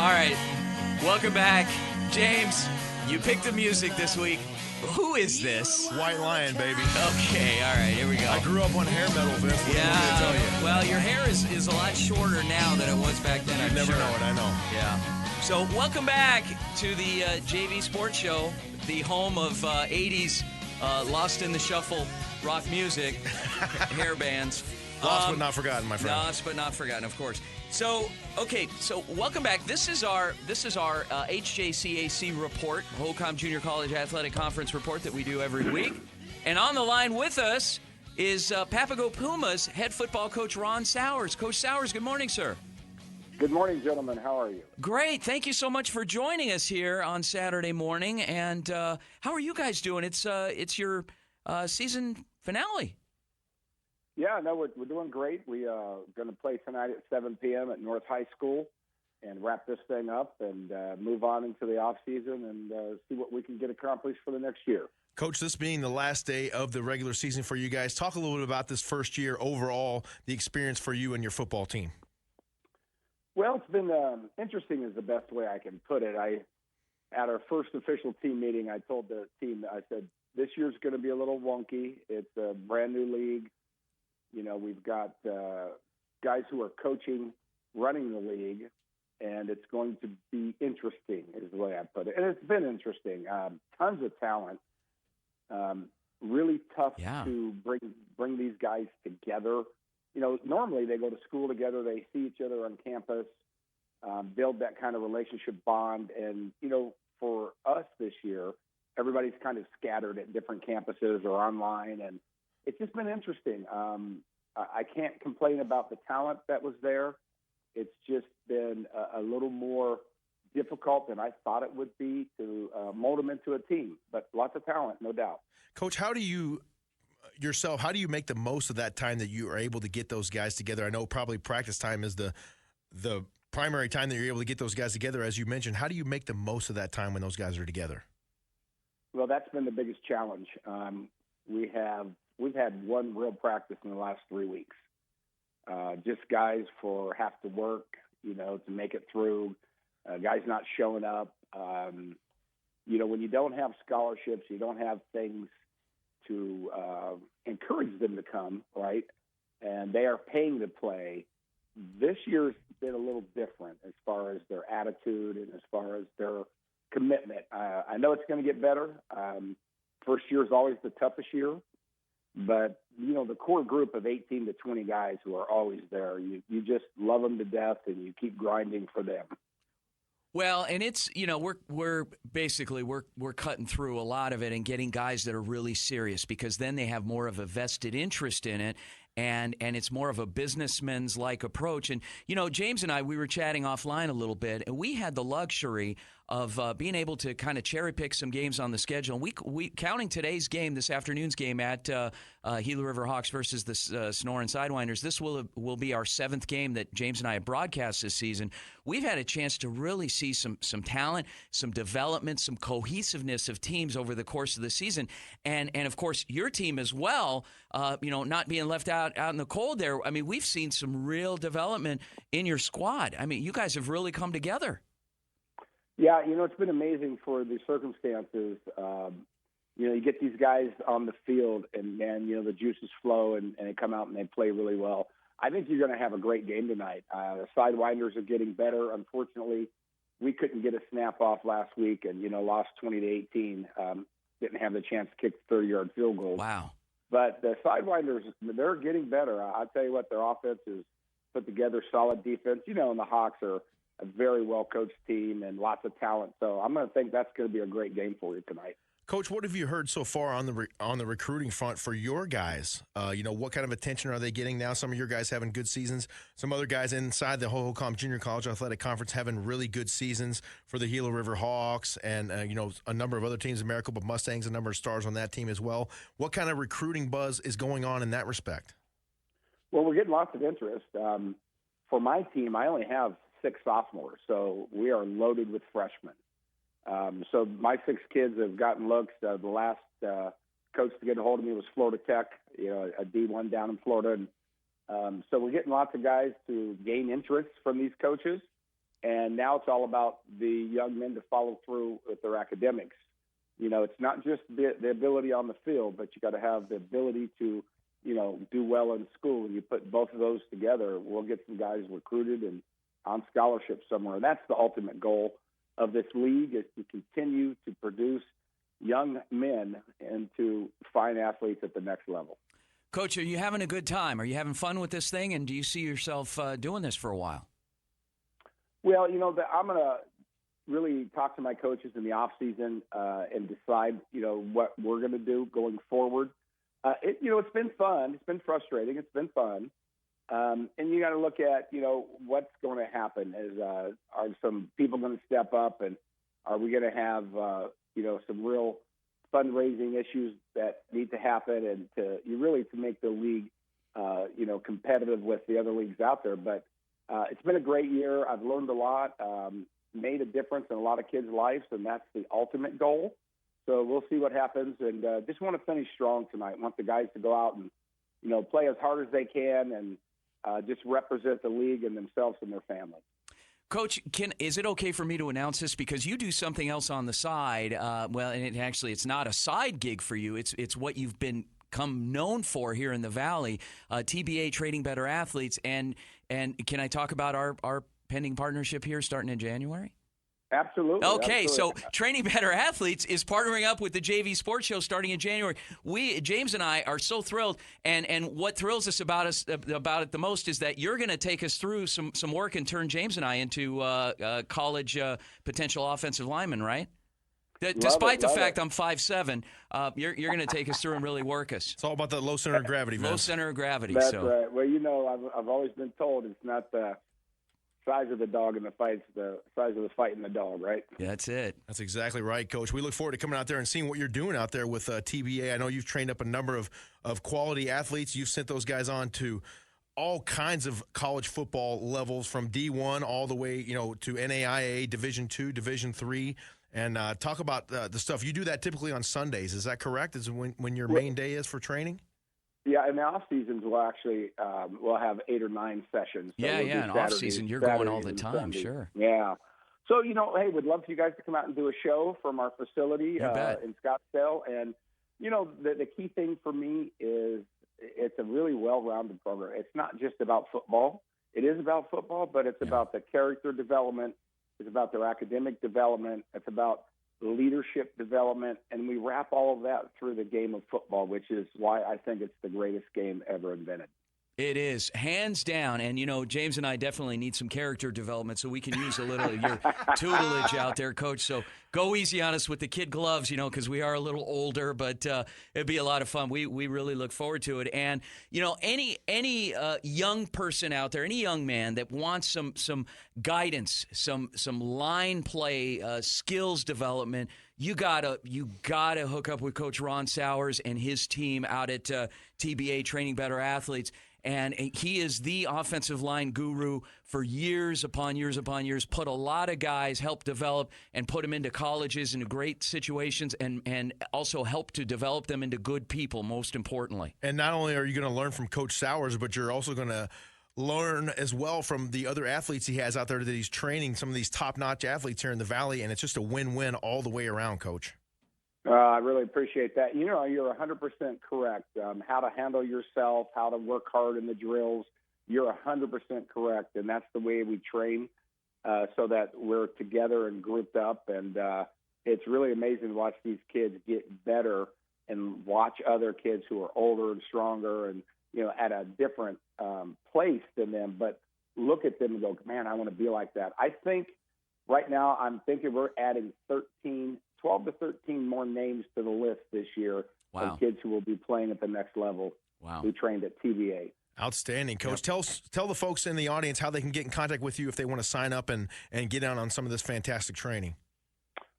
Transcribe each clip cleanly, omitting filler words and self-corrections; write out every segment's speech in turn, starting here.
All right. Welcome back. James, you picked the music this week. Who is this? White Lion, baby. Okay, all right, here we go. I grew up on hair metal, Vince. What do you want me to tell you? Well, your hair is a lot shorter now than it was back then, You I'm never sure. know it, I know. Yeah. So welcome back to the JV Sports Show, the home of 80s Lost in the Shuffle rock music, hair bands. Lost but not forgotten, my friend. Lost but not forgotten, of course. So, okay, so welcome back. This is our HJCAC report, Holcomb Junior College Athletic Conference report that we do every week. And on the line with us is Papago Pumas head football coach Ron Sowers. Coach Sowers, good morning, sir. Good morning, gentlemen. How are you? Great. Thank you so much for joining us here on Saturday morning. And how are you guys doing? It's your season finale. Yeah, no, we're doing great. We are going to play tonight at 7 p.m. at North High School and wrap this thing up and move on into the off season and see what we can get accomplished for the next year. Coach, this being the last day of the regular season for you guys, talk a little bit about this first year overall, the experience for you and your football team. Well, it's been interesting is the best way I can put it. At our first official team meeting, I told the team, I said, this year's going to be a little wonky. It's a brand new league. You know, we've got guys who are coaching, running the league, and it's going to be interesting is the way I put it. And it's been interesting. Tons of talent. Really tough to bring these guys together. You know, normally they go to school together, they see each other on campus, build that kind of relationship bond. And, you know, for us this year, everybody's kind of scattered at different campuses or online, and it's just been interesting. I can't complain about the talent that was there. It's just been a little more difficult than I thought it would be to mold them into a team, but lots of talent, no doubt. Coach, how do you make the most of that time that you are able to get those guys together? I know probably practice time is the primary time that you're able to get those guys together, as you mentioned. How do you make the most of that time when those guys are together? Well, that's been the biggest challenge. We've had one real practice in the last 3 weeks. Just guys have to work, you know, to make it through. Guys not showing up. You know, when you don't have scholarships, you don't have things to encourage them to come, right? And they are paying to play. This year's been a little different as far as their attitude and as far as their commitment. I know it's going to get better. First year is always the toughest year. But, you know, the core group of 18 to 20 guys who are always there, you just love them to death and you keep grinding for them. Well, and it's, you know, we're cutting through a lot of it and getting guys that are really serious because then they have more of a vested interest in it. And it's more of a businessman's-like approach. And, you know, James and I, we were chatting offline a little bit, and we had the luxury of being able to kind of cherry-pick some games on the schedule. And we counting today's game, this afternoon's game at Gila River Hawks versus the Sonoran Sidewinders, this will be our 7th game that James and I have broadcast this season. We've had a chance to really see some talent, some development, some cohesiveness of teams over the course of the season. And of course, your team as well, you know, not being left out in the cold there. I mean, we've seen some real development in your squad. I mean, you guys have really come together. Yeah, you know, it's been amazing for the circumstances. You know, you get these guys on the field and you know, the juices flow and they come out and they play really well. I think you're going to have a great game tonight. The Sidewinders are getting better. Unfortunately, we couldn't get a snap off last week and, you know, lost 20-18. Didn't have the chance to kick the 30-yard field goal. Wow. But the Sidewinders, they're getting better. I'll tell you what, their offense is put together, solid defense. You know, and the Hawks are a very well-coached team and lots of talent. So I'm going to think that's going to be a great game for you tonight. Coach, what have you heard so far on the recruiting front for your guys? You know, what kind of attention are they getting now? Some of your guys having good seasons. Some other guys inside the Holcomb Junior College Athletic Conference having really good seasons for the Gila River Hawks and, you know, a number of other teams, the Maricopa Mustangs, a number of stars on that team as well. What kind of recruiting buzz is going on in that respect? Well, we're getting lots of interest. For my team, I only have 6 sophomores, so we are loaded with freshmen. So my 6 kids have gotten looks. The last coach to get a hold of me was Florida Tech, you know, a D1 down in Florida. And, so we're getting lots of guys to gain interest from these coaches. And now it's all about the young men to follow through with their academics. It's not just the ability on the field, but you got to have the ability to, do well in school. And you put both of those together, we'll get some guys recruited and on scholarship somewhere. And that's the ultimate goal of this league, is to continue to produce young men into fine athletes at the next level. Coach, are you having a good time? Are you having fun with this thing? And do you see yourself doing this for a while? Well, I'm going to really talk to my coaches in the off season and decide, what we're going to do going forward. It's been fun. It's been frustrating. It's been fun. And you got to look at, what's going to happen. Are some people going to step up, and are we going to have, some real fundraising issues that need to happen, and to make the league, competitive with the other leagues out there. But it's been a great year. I've learned a lot, made a difference in a lot of kids' lives, and that's the ultimate goal. So we'll see what happens, and just want to finish strong tonight. Want the guys to go out and, play as hard as they can, and just represent the league and themselves and their family. Coach, is it okay for me to announce this, because you do something else on the side? And it's not a side gig for you. It's what you've become known for here in the Valley. TBA, Training Better Athletes, and can I talk about our pending partnership here starting in January? Absolutely. Okay, absolutely. So Training Better Athletes is partnering up with the JV Sports Show starting in January. James and I are so thrilled, and what thrills us about it the most is that you're going to take us through some work and turn James and I into college potential offensive linemen, right? Despite the fact I'm 5'7", you're going to take us through and really work us. It's all about the low center of gravity, Vince. Low center of gravity. That's so. right. Well, I've always been told it's not the size of the dog in the fight, it's the size of the fight in the dog, right? Yeah, that's it. That's exactly right, Coach. We look forward to coming out there and seeing what you're doing out there with TBA. I know you've trained up a number of quality athletes. You've sent those guys on to all kinds of college football levels, from D1 all the way, to NAIA, Division II, Division III. And talk about the stuff. You do that typically on Sundays. Is that correct? Is when your main day is for training? Yeah, in the off seasons we'll actually we'll have 8 or 9 sessions. So we'll in off season you're going all the time, sure. Yeah. So hey, we'd love for you guys to come out and do a show from our facility in Scottsdale. And the key thing for me is it's a really well-rounded program. It's not just about football. It is about football, but it's about the character development. It's about their academic development. It's about leadership development, and we wrap all of that through the game of football, which is why I think it's the greatest game ever invented. It is, hands down. And, James and I definitely need some character development, so we can use a little of your tutelage out there, Coach. So go easy on us with the kid gloves, because we are a little older, but it'd be a lot of fun. We really look forward to it. And, any young person out there, any young man that wants some guidance, some line play skills development, you gotta hook up with Coach Ron Sowers and his team out at TBA, Training Better Athletes. And he is the offensive line guru for years upon years upon years, put a lot of guys, help develop and put them into colleges, into great situations, and also help to develop them into good people, most importantly. And not only are you going to learn from Coach Sowers, but you're also going to learn as well from the other athletes he has out there that he's training, some of these top-notch athletes here in the Valley, and it's just a win-win all the way around, Coach. I really appreciate that. You're 100% correct. How to handle yourself, how to work hard in the drills. You're 100% correct, and that's the way we train, so that we're together and grouped up. And it's really amazing to watch these kids get better and watch other kids who are older and stronger and at a different place than them, but look at them and go, man, I want to be like that. I think right now I'm thinking we're adding 12 to 13 more names to the list this year of kids who will be playing at the next level who trained at TBA. Outstanding, Coach. Yep. Tell the folks in the audience how they can get in contact with you if they want to sign up and get out on some of this fantastic training.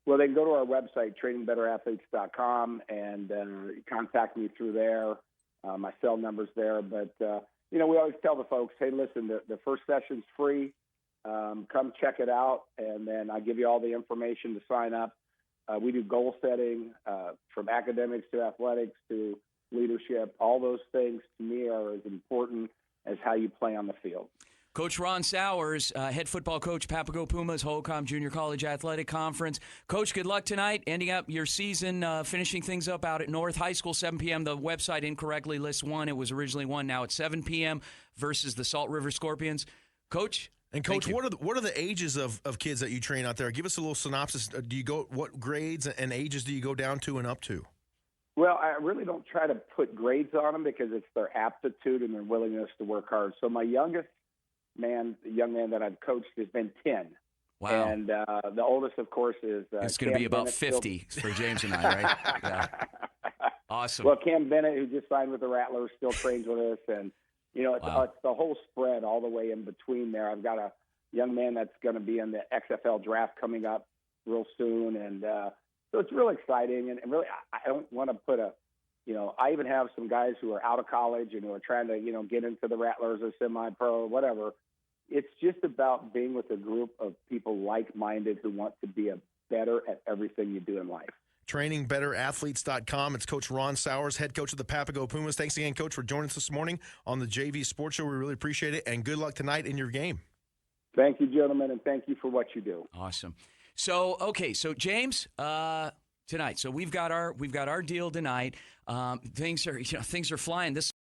Well, they can go to our website, trainingbeterathletes.com, and contact me through there. My cell number's there. But, we always tell the folks, hey, listen, the first session's free. Come check it out, and then I give you all the information to sign up. We do goal setting, from academics to athletics to leadership. All those things to me are as important as how you play on the field. Coach Ron Sowers, head football coach, Papago Pumas, Holcomb Junior College Athletic Conference. Coach, good luck tonight, ending up your season, finishing things up out at North High School, 7 p.m. The website incorrectly lists 1. It was originally 1. Now it's 7 p.m. versus the Salt River Scorpions. Coach? And Coach, what are the ages of kids that you train out there? Give us a little synopsis. What grades and ages do you go down to and up to? Well, I really don't try to put grades on them because it's their aptitude and their willingness to work hard. So my young man that I've coached has been 10. Wow. And the oldest, of course, is it's going to be about 50 for James and I, right? Yeah. Awesome. Well, Cam Bennett, who just signed with the Rattlers, still trains with us. And, it's the whole spread all the way in between there. I've got a young man that's going to be in the XFL draft coming up real soon. And so it's real exciting. And really, I don't want to put I even have some guys who are out of college and who are trying to, get into the Rattlers or semi-pro or whatever. It's just about being with a group of people like-minded who want to be better at everything you do in life. TrainingBetterAthletes.com. It's Coach Ron Sowers, head coach of the Papago Pumas. Thanks again, Coach, for joining us this morning on the JV Sports Show. We really appreciate it, and good luck tonight in your game. Thank you, gentlemen, and thank you for what you do. Awesome. So James, tonight. So we've got our deal tonight. Things are flying. This